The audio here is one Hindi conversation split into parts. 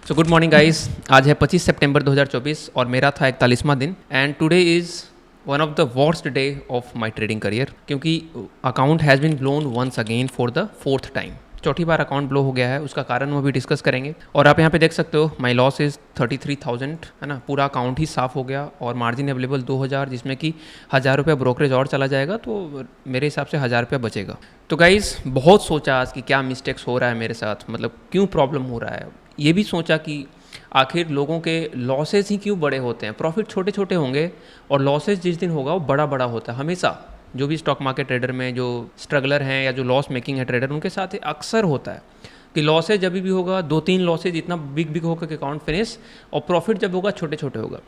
So good morning guys. आज है 25 सितंबर 2024 और मेरा था 41वां दिन and today is one of the worst day of my trading career, क्योंकि account has been blown once again for the fourth time. चौथी बार अकाउंट ब्लो हो गया है, उसका कारण वो भी डिस्कस करेंगे। और आप यहाँ पे देख सकते हो माई लॉस इज़ 33,000, है ना। पूरा अकाउंट ही साफ़ हो गया और मार्जिन अवेलेबल 2,000, जिसमें कि 1,000 रुपये ब्रोकरेज और चला जाएगा, तो मेरे हिसाब से 1,000 रुपया बचेगा। तो गाइज़ बहुत सोचा आज कि क्या मिस्टेक्स हो रहा है मेरे साथ, मतलब क्यों प्रॉब्लम हो रहा है। ये भी सोचा कि आखिर लोगों के लॉसेस ही क्यों बड़े होते हैं। प्रॉफिट छोटे छोटे होंगे और लॉसेस जिस दिन होगा वो बड़ा बड़ा होता है हमेशा। जो भी स्टॉक मार्केट ट्रेडर में जो स्ट्रगलर हैं या जो लॉस मेकिंग है ट्रेडर, उनके साथ अक्सर होता है कि लॉसेज जब भी होगा 2-3 लॉसेज इतना बिग बिग होकर के अकाउंट फिनिश, और प्रॉफिट जब होगा छोटे छोटे होगा।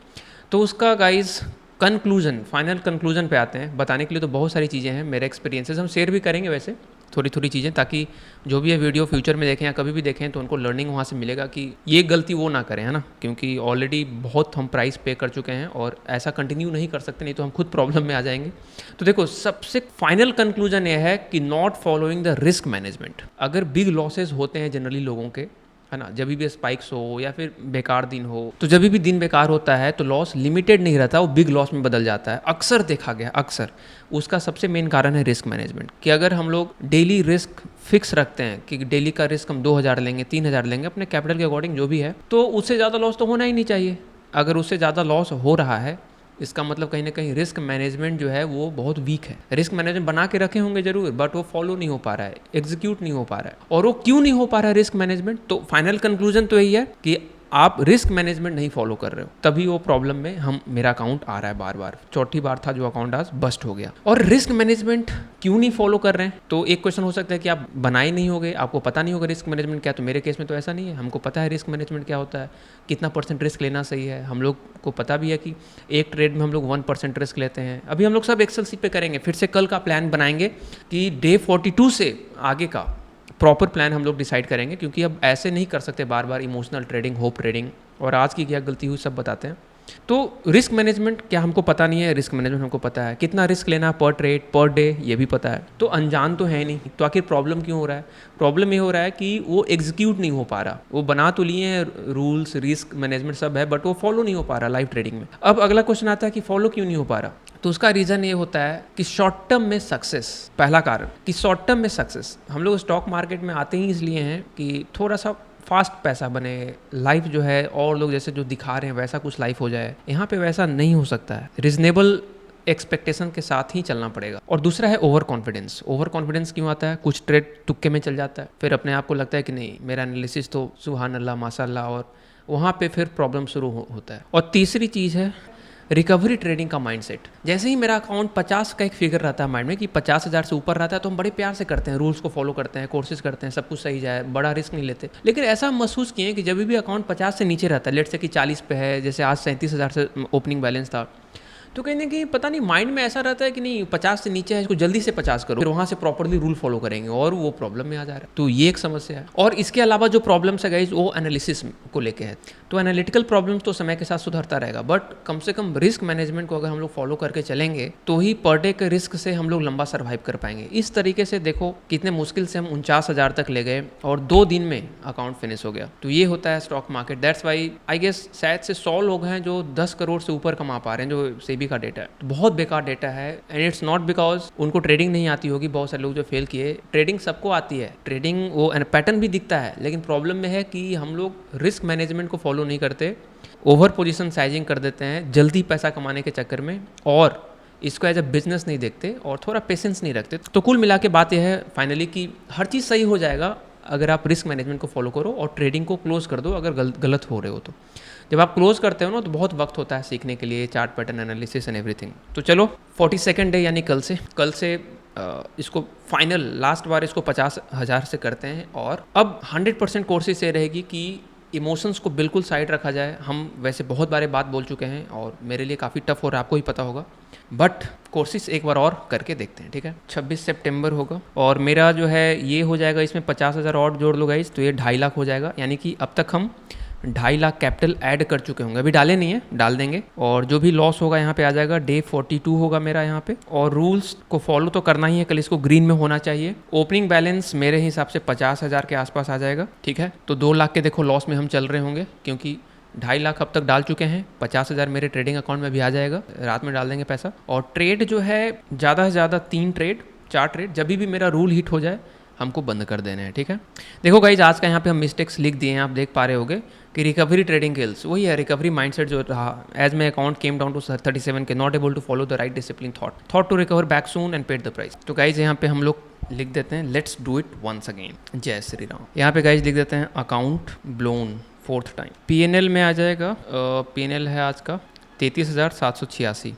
तो उसका गाइस कंक्लूजन, फाइनल कंक्लूजन पे आते हैं। बताने के लिए तो बहुत सारी चीज़ें हैं, मेरे एक्सपीरियंसेस हम शेयर भी करेंगे वैसे थोड़ी थोड़ी चीज़ें, ताकि जो भी ये वीडियो फ्यूचर में देखें या कभी भी देखें तो उनको लर्निंग वहाँ से मिलेगा कि ये गलती वो ना करें, है ना। क्योंकि ऑलरेडी बहुत हम प्राइस पे कर चुके हैं और ऐसा कंटिन्यू नहीं कर सकते, नहीं तो हम खुद प्रॉब्लम में आ जाएंगे। तो देखो, सबसे फाइनल कंक्लूजन ये है कि not following the risk management. अगर बिग लॉसेज होते हैं जनरली लोगों के, है ना, जब भी स्पाइक्स हो या फिर बेकार दिन हो, तो जब भी दिन बेकार होता है तो लॉस लिमिटेड नहीं रहता, वो बिग लॉस में बदल जाता है। अक्सर देखा गया, अक्सर उसका सबसे मेन कारण है रिस्क मैनेजमेंट। कि अगर हम लोग डेली रिस्क फिक्स रखते हैं कि डेली का रिस्क हम 2,000 लेंगे, 3,000 लेंगे, अपने कैपिटल के अकॉर्डिंग जो भी है, तो उससे ज़्यादा लॉस तो होना ही नहीं चाहिए। अगर उससे ज़्यादा लॉस हो रहा है, इसका मतलब कहीं ना कहीं रिस्क मैनेजमेंट जो है वो बहुत वीक है। रिस्क मैनेजमेंट बना के रखे होंगे जरूर, बट वो फॉलो नहीं हो पा रहा है, एग्जीक्यूट नहीं हो पा रहा है। और वो क्यों नहीं हो पा रहा है रिस्क मैनेजमेंट, तो फाइनल कंक्लूजन तो यही है कि आप रिस्क मैनेजमेंट नहीं फॉलो कर रहे हो, तभी वो प्रॉब्लम में मेरा अकाउंट आ रहा है बार बार। चौथी बार था जो अकाउंट आज बस्ट हो गया। और रिस्क मैनेजमेंट क्यों नहीं फॉलो कर रहे हैं, तो एक क्वेश्चन हो सकता है कि आप बनाए नहीं होगे, आपको पता नहीं होगा रिस्क मैनेजमेंट क्या। तो मेरे केस में तो ऐसा नहीं है, हमको पता है रिस्क मैनेजमेंट क्या होता है, कितना परसेंट रिस्क लेना सही है। हम लोग को पता भी है कि एक ट्रेड में हम लोग 1% रिस्क लेते हैं। अभी हम लोग सब एक्सेल शीट पे करेंगे, फिर से कल का प्लान बनाएंगे कि डे 42 से आगे का प्रॉपर प्लान हम लोग डिसाइड करेंगे, क्योंकि अब ऐसे नहीं कर सकते बार बार इमोशनल ट्रेडिंग, होप ट्रेडिंग। और आज की क्या गलती हुई सब बताते हैं। तो रिस्क मैनेजमेंट क्या हमको पता नहीं है, रिस्क मैनेजमेंट हमको पता है। कितना रिस्क लेना पर ट्रेड पर डे, ये भी पता है। तो अनजान तो है नहीं। तो आखिर प्रॉब्लम क्यों हो रहा है? प्रॉब्लम ये हो रहा है कि वो एग्जीक्यूट नहीं हो पा रहा। वो बना तो लिए हैं रूल्स, रिस्क मैनेजमेंट सब है, बट वो फॉलो नहीं हो पा रहा लाइव ट्रेडिंग में। अब अगला क्वेश्चन आता है कि फॉलो क्यों नहीं हो पा रहा। तो उसका रीज़न ये होता है कि शॉर्ट टर्म में सक्सेस, पहला कारण कि शॉर्ट टर्म में सक्सेस। हम लोग स्टॉक मार्केट में आते ही इसलिए हैं कि थोड़ा सा फास्ट पैसा बने, लाइफ जो है और लोग जैसे जो दिखा रहे हैं वैसा कुछ लाइफ हो जाए। यहाँ पे वैसा नहीं हो सकता है, रिजनेबल एक्सपेक्टेशन के साथ ही चलना पड़ेगा। और दूसरा है ओवर कॉन्फिडेंस। ओवर कॉन्फिडेंस क्यों आता है? कुछ ट्रेड तुक्के में चल जाता है, फिर अपने आप को लगता है कि नहीं मेरा एनालिसिस तो सुभान अल्लाह माशाअल्लाह, और वहाँ पे फिर प्रॉब्लम शुरू होता है। और तीसरी चीज़ है रिकवरी ट्रेडिंग का माइंडसेट। जैसे ही मेरा अकाउंट 50 का एक फिगर रहता है माइंड में कि 50,000 से ऊपर रहता है, तो हम बड़े प्यार से करते हैं, रूल्स को फॉलो करते हैं, कोर्सेज करते हैं, सब कुछ सही जाए, बड़ा रिस्क नहीं लेते। लेकिन ऐसा हम महसूस किए कि जब भी अकाउंट 50 से नीचे रहता है, लेट से कि 40 पे है, जैसे आज 37,000 से ओपनिंग बैलेंस था, तो कहीं ना कहीं पता नहीं माइंड में ऐसा रहता है कि नहीं 50 से नीचे है, इसको जल्दी से 50 करो, फिर वहाँ से प्रॉपरली रूल फॉलो करेंगे, और वो प्रॉब्लम में आ जा रहा है। तो ये एक समस्या है। और इसके अलावा जो प्रॉब्लम्स है गाइस, वो एनालिसिस को लेके है। तो एनालिटिकल प्रॉब्लम्स तो समय के साथ सुधरता रहेगा, बट कम से कम रिस्क मैनेजमेंट को अगर हम लोग फॉलो करके चलेंगे तो ही पर डे के रिस्क से हम लोग लंबा सर्वाइव कर पाएंगे। इस तरीके से देखो कितने मुश्किल से हम 49,000 तक ले गए और 2 दिन में अकाउंट फिनिश हो गया। तो ये होता है stock market. That's why I guess शायद से 100 लोग हैं जो 10 करोड़ से ऊपर कमा पा रहे हैं, जो सेबी का डेटा है। तो बहुत बेकार डेटा है, एंड इट्स नॉट बिकॉज उनको ट्रेडिंग नहीं आती होगी। बहुत सारे लोग जो फेल किए, ट्रेडिंग सबको आती है, ट्रेडिंग वो पैटर्न भी दिखता है, लेकिन प्रॉब्लम में है कि हम लोग रिस्क मैनेजमेंट को फॉलो नहीं करते, ओवर पोजीशन साइजिंग कर देते हैं जल्दी पैसा कमाने के चक्कर में, और इसको एज अ बिजनेस नहीं देखते और थोड़ा पेशेंस नहीं रखते। तो कुल मिला के बात यह है फाइनली कि हर चीज़ सही हो जाएगा अगर आप रिस्क मैनेजमेंट को फॉलो करो और ट्रेडिंग को क्लोज कर दो अगर गलत हो रहे हो तो। जब आप क्लोज करते हो ना तो बहुत वक्त होता है सीखने के लिए, chart pattern analysis and everything. तो चलो 42nd डे यानी कल से इसको फाइनल लास्ट बार इसको 50,000 से करते हैं। और अब 100% कोशिश ये रहेगी कि इमोशंस को बिल्कुल साइड रखा जाए। हम वैसे बहुत बारे बात बोल चुके हैं और मेरे लिए काफ़ी टफ हो रहा है, आपको ही पता होगा, बट कोशिश एक बार और करके देखते हैं, ठीक है। 26 सितंबर होगा और मेरा जो है ये हो जाएगा, इसमें 50,000 और जोड़ लो गाइस तो ये 2.5 लाख हो जाएगा। यानी कि अब तक हम 2.5 लाख कैपिटल ऐड कर चुके होंगे, अभी डाले नहीं है, डाल देंगे। और जो भी लॉस होगा यहाँ पे आ जाएगा, डे 42 होगा मेरा यहाँ पे। और रूल्स को फॉलो तो करना ही है, कल इसको ग्रीन में होना चाहिए। ओपनिंग बैलेंस मेरे हिसाब से 50,000 के आसपास आ जाएगा, ठीक है। तो 2 लाख के देखो लॉस में हम चल रहे होंगे, क्योंकि 2.5 लाख अब तक डाल चुके हैं। 50,000 मेरे ट्रेडिंग अकाउंट में भी आ जाएगा, रात में डाल देंगे पैसा। और ट्रेड जो है ज़्यादा से ज़्यादा 3 ट्रेड 4 ट्रेड, जब भी मेरा रूल हिट हो जाए हमको बंद कर देने हैं, ठीक है। देखो गाइज, आज का यहाँ पे हम मिस्टेक्स लिख दिए हैं, आप देख पा रहे होगे कि रिकवरी ट्रेडिंग किल्स, वही है रिकवरी माइंडसेट जो रहा। As my account came down to 37 K, not able to follow the right discipline thought to recover back soon and paid the price. तो गाइज यहाँ पे हम लोग लिख देते हैं let's do it once again, जय श्री राम। यहाँ पे गाइज लिख देते हैं account blown 4th time. PNL में आ जाएगा, पीएनएल है आज का 33,786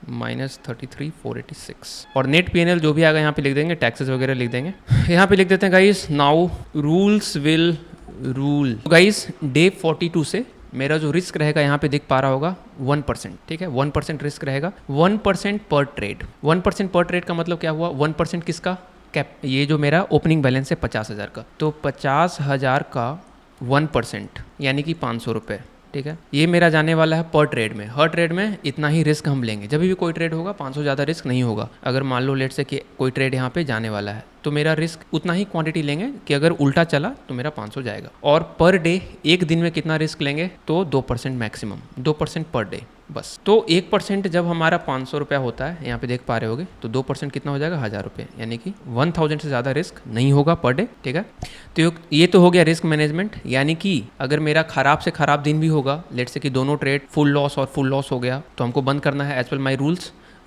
माइनस 33,486। और नेट पीएनएल जो भी आएगा यहाँ पे लिख देंगे, टैक्सेस वगैरह लिख देंगे। यहाँ पे लिख देते हैं guys, now rules will rule. Guys day 42 से मेरा जो रिस्क रहेगा यहाँ पे दिख पा रहा होगा 1%, ठीक है। 1% रिस्क रहेगा, 1% पर ट्रेड। 1% पर ट्रेड का मतलब क्या हुआ, 1% किसका, कैप, ये जो मेरा ओपनिंग बैलेंस है 50,000 का, तो 50,000 का 1% यानी कि 500 रुपये, ठीक है। ये मेरा जाने वाला है पर ट्रेड में। हर ट्रेड में इतना ही रिस्क हम लेंगे, जब भी कोई ट्रेड होगा 500 ज़्यादा रिस्क नहीं होगा। अगर मान लो लेट से कि कोई ट्रेड यहाँ पे जाने वाला है, तो मेरा रिस्क उतना ही क्वांटिटी लेंगे कि अगर उल्टा चला तो मेरा 500 जाएगा। और पर डे एक दिन में कितना रिस्क लेंगे, तो 2% मैक्सिमम, 2% पर डे बस। तो 1% जब हमारा 500 रुपया होता है, यहाँ पे देख पा रहे होगे, तो 2% कितना हो जाएगा, 1,000 रुपये, यानी कि 1,000 से ज़्यादा रिस्क नहीं होगा पर डे, ठीक है। तो ये तो हो गया रिस्क मैनेजमेंट। यानी कि अगर मेरा खराब से खराब दिन भी होगा, लेट से कि दोनों ट्रेड फुल लॉस और फुल लॉस हो गया, तो हमको बंद करना है एज पर माई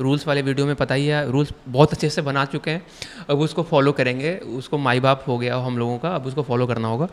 रूल्स वाले वीडियो में पता ही है, रूल्स बहुत अच्छे से बना चुके हैं, अब उसको फॉलो करेंगे। उसको माई बाप हो गया हम लोगों का, अब उसको फॉलो करना होगा।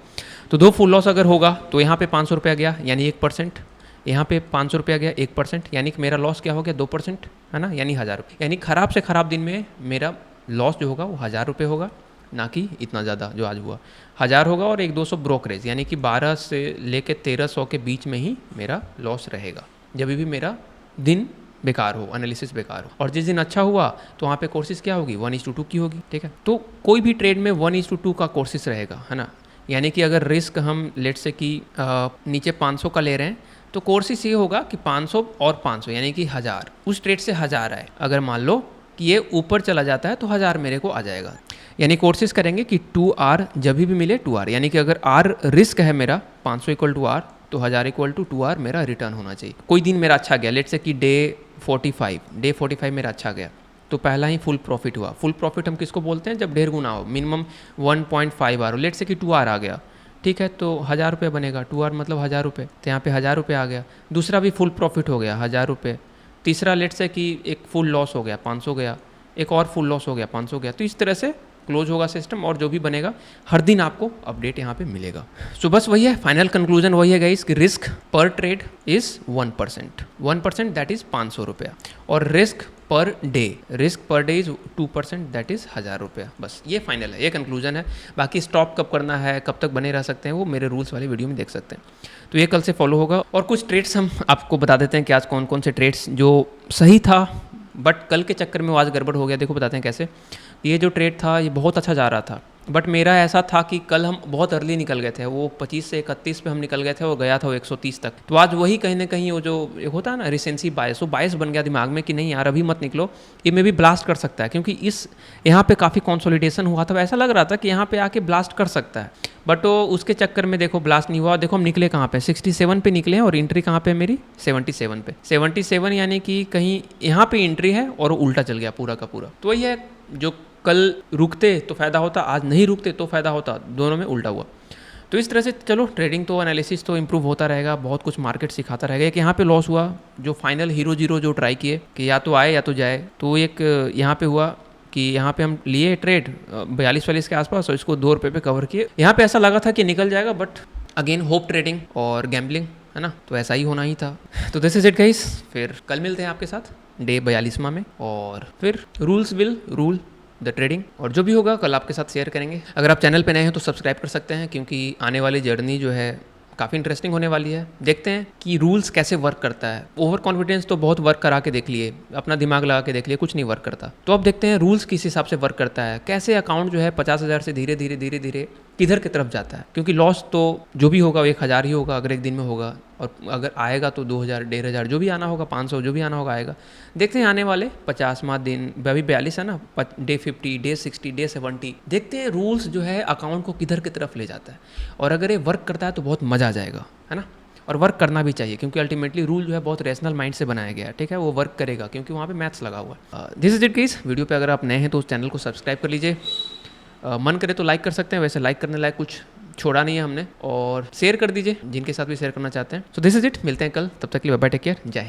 तो 2 फुल लॉस अगर होगा तो यहाँ पे 500 रुपया गया, यानी 1%, यहाँ पे 500 रुपया गया 1%, यानी कि मेरा लॉस क्या हो गया, 2%, है ना, यानी 1,000 रुपये। यानी खराब से खराब दिन में मेरा लॉस जो होगा वो 1,000 रुपये होगा, ना कि इतना ज़्यादा जो आज हुआ। 1,000 होगा और 1-200 ब्रोकरेज, यानी कि 12 से लेके 1,300 के बीच में ही मेरा लॉस रहेगा, जब भी मेरा दिन बेकार हो, एनालिसिस बेकार हो। और जिस दिन अच्छा हुआ तो वहाँ पे कोर्सेज क्या होगी, 1:2 की होगी, ठीक है। तो कोई भी ट्रेड में 1:2 का कोर्सेज रहेगा, है ना। यानी कि अगर रिस्क हम लेट से कि नीचे 500 का ले रहे हैं, तो कोर्सेज ये होगा कि 500 और 500 यानी कि 1,000, उस ट्रेड से 1,000 आए। अगर मान लो कि ये ऊपर चला जाता है तो 1,000 मेरे को आ जाएगा। यानी कोर्सेज करेंगे कि 2R जब भी मिले 2R, यानी कि अगर R रिस्क है मेरा 500 = R, तो 1,000 = 2R मेरा रिटर्न होना चाहिए। कोई दिन मेरा अच्छा गया, लेट से कि डे 45 मेरा अच्छा गया, तो पहला ही फुल प्रॉफिट हुआ। फुल प्रॉफिट हम किसको बोलते हैं, जब 1.5 गुना हो, मिनिमम 1.5 R हो। लेट से कि 2R आ गया, ठीक है, तो 1,000 रुपये बनेगा, 2R मतलब 1,000 रुपये, तो यहाँ पे 1,000 रुपये आ गया। दूसरा भी फुल प्रॉफिट हो गया 1,000 रुपये। तीसरा लेट से कि एक फुल लॉस हो गया 500 गया, एक और फुल लॉस हो गया 500 गया। तो इस तरह से क्लोज होगा सिस्टम, और जो भी बनेगा हर दिन आपको अपडेट यहाँ पे मिलेगा। सो बस वही है, फाइनल कंक्लूजन वही है गाइस कि रिस्क पर ट्रेड इज़ 1%, दैट इज़ 500 रुपया। और risk per day is 2%, that is 1,000 रुपया। बस ये फाइनल है, ये कंक्लूजन है। बाकी स्टॉप कब करना है, कब तक बने रह सकते हैं, वो मेरे रूल्स वाली वीडियो में देख सकते हैं। तो ये कल से फॉलो होगा। और कुछ ट्रेड्स हम आपको बता देते हैं कि आज कौन कौन से ट्रेड्स जो सही था, बट कल के चक्कर में वो आज गड़बड़ हो गया। देखो बताते हैं कैसे। ये जो ट्रेड था ये बहुत अच्छा जा रहा था, बट मेरा ऐसा था कि कल हम बहुत अर्ली निकल गए थे, वो 25 से 31 पे हम निकल गए थे, वो गया था वो 130 तक। तो आज वही कहीं ना कहीं वो जो होता है ना रिसेंसी बायस, वो बायस बन गया दिमाग में कि नहीं यार अभी मत निकलो, ये में भी ब्लास्ट कर सकता है, क्योंकि इस यहाँ पे काफ़ी कंसोलिडेशन हुआ था। ऐसा लग रहा था कि यहाँ पे आके ब्लास्ट कर सकता है, बट वो उसके चक्कर में देखो ब्लास्ट नहीं हुआ। देखो हम निकले कहाँ पे, 67 पे निकले हैं, और एंट्री कहाँ पे मेरी 77 पे। 77 यानी कि कहीं यहाँ पे एंट्री है और उल्टा चल गया पूरा का पूरा। तो वही है, जो कल रुकते तो फ़ायदा होता, आज नहीं रुकते तो फ़ायदा होता, दोनों में उल्टा हुआ। तो इस तरह से चलो ट्रेडिंग तो एनालिसिस तो इंप्रूव होता रहेगा, बहुत कुछ मार्केट सिखाता रहेगा। एक यहाँ पे लॉस हुआ, जो फाइनल हीरो जीरो जो ट्राई किए कि या तो आए या तो जाए, तो एक यहाँ पे हुआ कि यहाँ पे हम लिए ट्रेड 42-40 के आसपास, और इसको 2 रुपये पे कवर किए। यहाँ पे ऐसा लगा था कि निकल जाएगा, बट अगेन होप ट्रेडिंग और गैम्बलिंग, है ना, तो ऐसा ही होना ही था। तो दिस इज इट गाइस, फिर कल मिलते हैं आपके साथ डे 42वां में, और फिर rules will rule the trading, और जो भी होगा कल आपके साथ शेयर करेंगे। अगर आप चैनल पे नए हैं तो सब्सक्राइब कर सकते हैं, क्योंकि आने वाली जर्नी जो है काफ़ी इंटरेस्टिंग होने वाली है। देखते हैं कि रूल्स कैसे वर्क करता है। ओवर कॉन्फिडेंस तो बहुत वर्क करा के देख लिए, अपना दिमाग लगा के देख लिए, कुछ नहीं वर्क करता। तो अब देखते हैं रूल्स किस हिसाब से वर्क करता है, कैसे अकाउंट जो है 50,000 से धीरे धीरे किधर की तरफ जाता है, क्योंकि लॉस तो जो भी होगा वो 1000 ही होगा अगर एक दिन में होगा, और अगर आएगा तो 2000 1500 जो भी आना होगा, 500 जो भी आना होगा आएगा। देखते हैं आने वाले 50वां दिन, अभी 42 है ना, डे 50, डे 60, डे 70, देखते हैं रूल्स जो है अकाउंट को किधर की तरफ ले जाता है। और अगर ये वर्क करता है तो बहुत मज़ा आ जाएगा, है ना। और वर्क करना भी चाहिए, क्योंकि अल्टीमेटली रूल जो है बहुत रैशनल माइंड से बनाया गया है, ठीक है, वो वर्क करेगा क्योंकि वहाँ पे मैथ्स लगा हुआ है। This is it guys. Video पे अगर आप नए हैं तो उस चैनल को सब्सक्राइब कर लीजिए, मन करे तो लाइक कर सकते हैं, वैसे लाइक करने लायक कुछ छोड़ा नहीं है हमने, और शेयर कर दीजिए जिनके साथ भी शेयर करना चाहते हैं। सो दिस इज इट, मिलते हैं कल, तब तक के लिए बाय बाय, टेक केयर, जय हिंद।